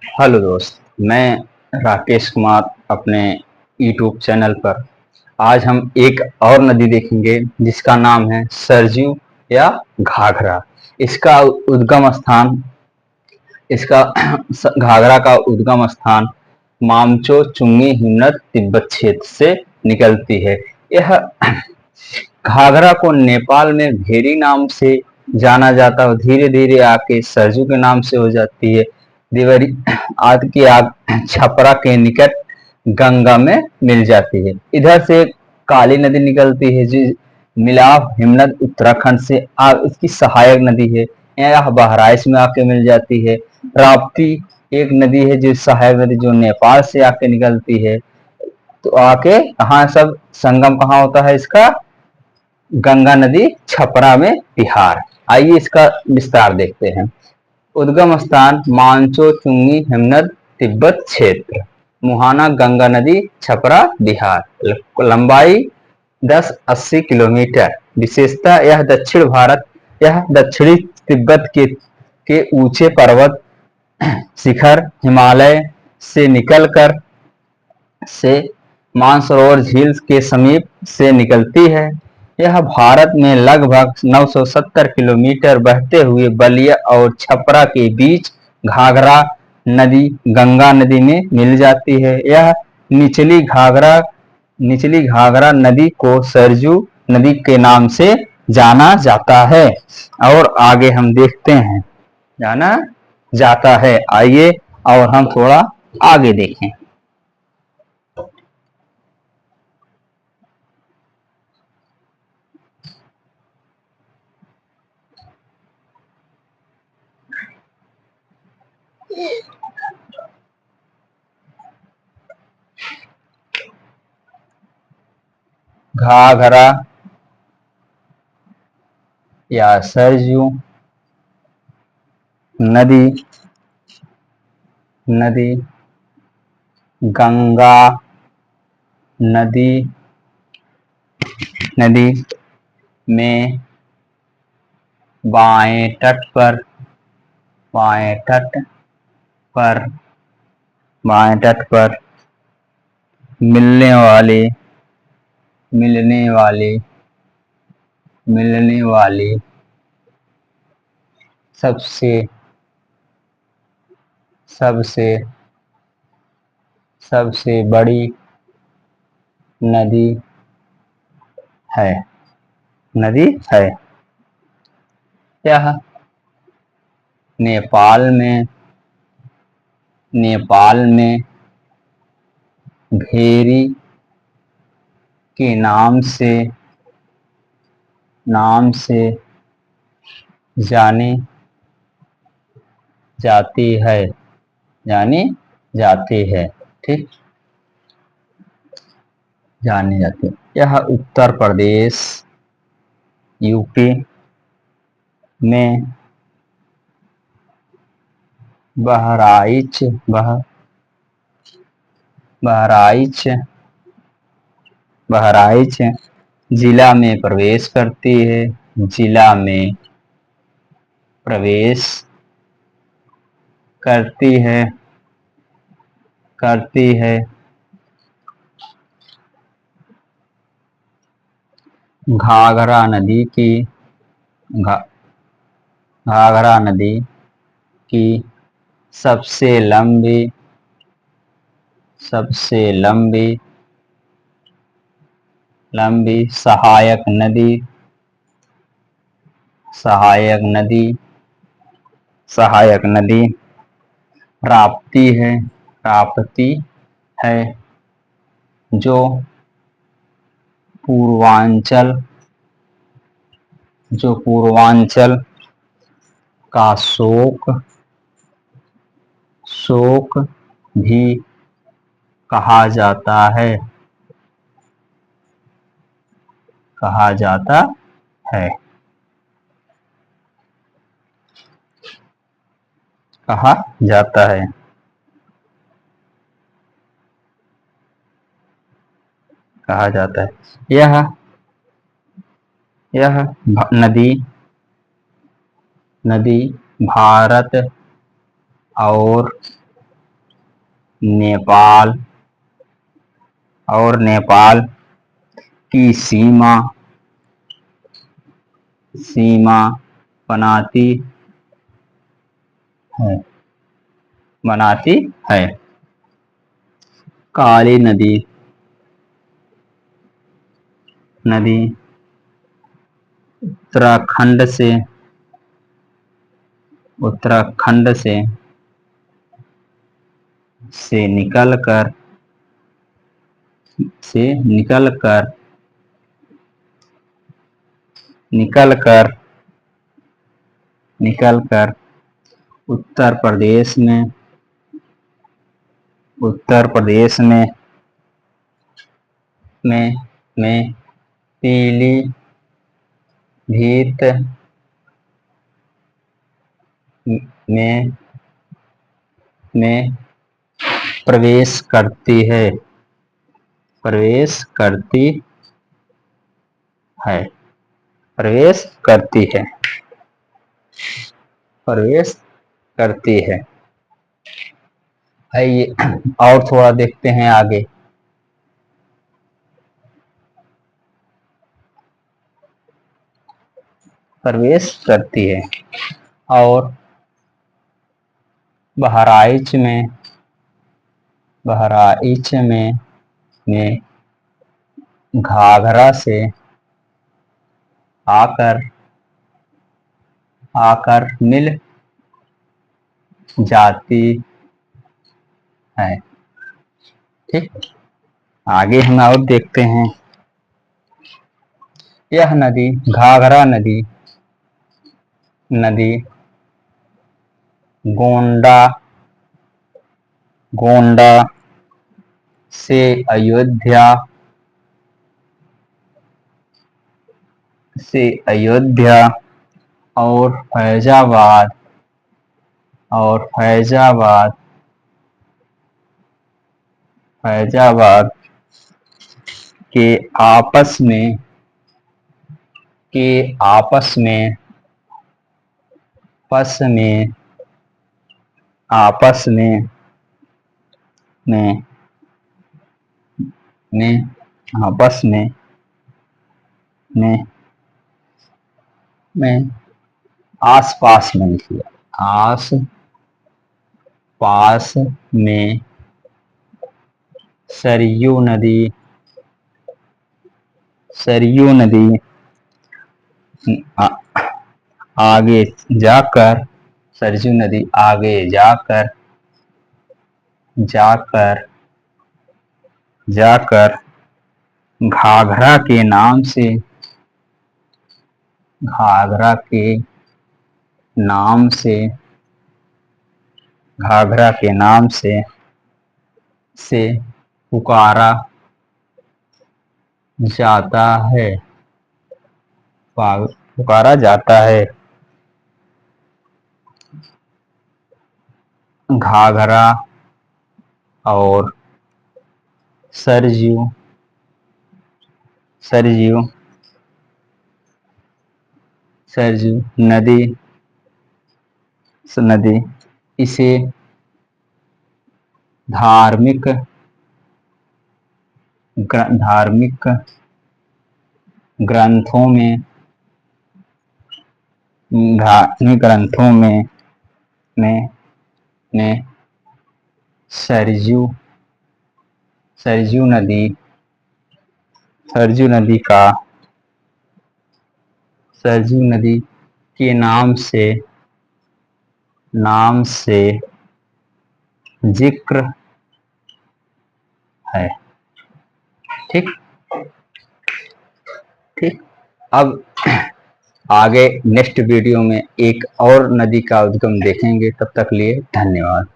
Hello दोस्त, मैं राकेश कुमार अपने यूट्यूब चैनल पर। आज हम एक और नदी देखेंगे जिसका नाम है सरजू या घाघरा। इसका उद्गम स्थान इसका घाघरा का उद्गम स्थान मामचो चुंगी हिमनद तिब्बत क्षेत्र से निकलती है। यह घाघरा को नेपाल में भेरी नाम से जाना जाता है और धीरे धीरे आके सरजू के नाम से हो जाती है। देवरी आदि के आग छपरा के निकट गंगा में मिल जाती है। इधर से काली नदी निकलती है जो मिलाप हिमनद उत्तराखंड से इसकी सहायक नदी है। यह बहराइच में आके मिल जाती है। राप्ती एक नदी है जो सहायक नदी जो नेपाल से आके निकलती है। तो आके कहाँ सब संगम कहाँ होता है इसका? गंगा नदी छपरा में बिहार। आइए इसका विस्तार देखते हैं। उद्गम स्थान मानचो चुंगी हिमनद तिब्बत क्षेत्र। मुहाना गंगा नदी छपरा बिहार। लंबाई 10-80 किलोमीटर। विशेषता यह दक्षिणी तिब्बत के ऊंचे पर्वत शिखर हिमालय से निकलकर से मानसरोवर झील के समीप से निकलती है। यह भारत में लगभग 970 किलोमीटर बहते हुए बलिया और छपरा के बीच घाघरा नदी गंगा नदी में मिल जाती है। यह निचली घाघरा नदी को सरजू नदी के नाम से जाना जाता है। और आगे हम देखते हैं जाना जाता है। आइए और हम थोड़ा आगे देखें। घाघरा या सरजू नदी नदी गंगा नदी नदी में बाएं तट पर बाएं तट पर बाएं तट पर मिलने वाली मिलने वाली मिलने वाली सबसे सबसे सबसे बड़ी नदी है नदी है। यह नेपाल में नेपाल में भेरी के नाम से जानी जाती है जानी जाती है। ठीक, जानी जाती है। यह उत्तर प्रदेश यूपी में बहराइच बहराइच बहराइच जिला में प्रवेश करती है। जिला में प्रवेश करती है घाघरा नदी की घा, घाघरा नदी की सबसे लंबी सहायक नदी राप्ती है जो पूर्वांचल का शोक भी कहा जाता है कहा जाता है कहा जाता है। यह नदी भारत और नेपाल और नेपाल की सीमा सीमा बनाती है बनाती है। काली नदी नदी उत्तराखंड से निकलकर निकलकर निकलकर उत्तर प्रदेश में पीलीभीत में में प्रवेश करती है प्रवेश करती है प्रवेश करती है। आइए और थोड़ा देखते हैं आगे। प्रवेश करती है और बहराइच में घाघरा से आकर मिल जाती है। ठीक, आगे हम और देखते हैं। यह नदी घाघरा नदी गोंडा से अयोध्या और फैजाबाद के आपस में आपस में आस पास में सरयू नदी आगे जाकर सरयू नदी आगे जाकर घाघरा के नाम से पुकारा जाता है। घाघरा और सरयू नदी इसे धार्मिक ग्रंथों में सरयू नदी के नाम से जिक्र है। ठीक, अब आगे नेक्स्ट वीडियो में एक और नदी का उद्गम देखेंगे। तब तक लिए धन्यवाद।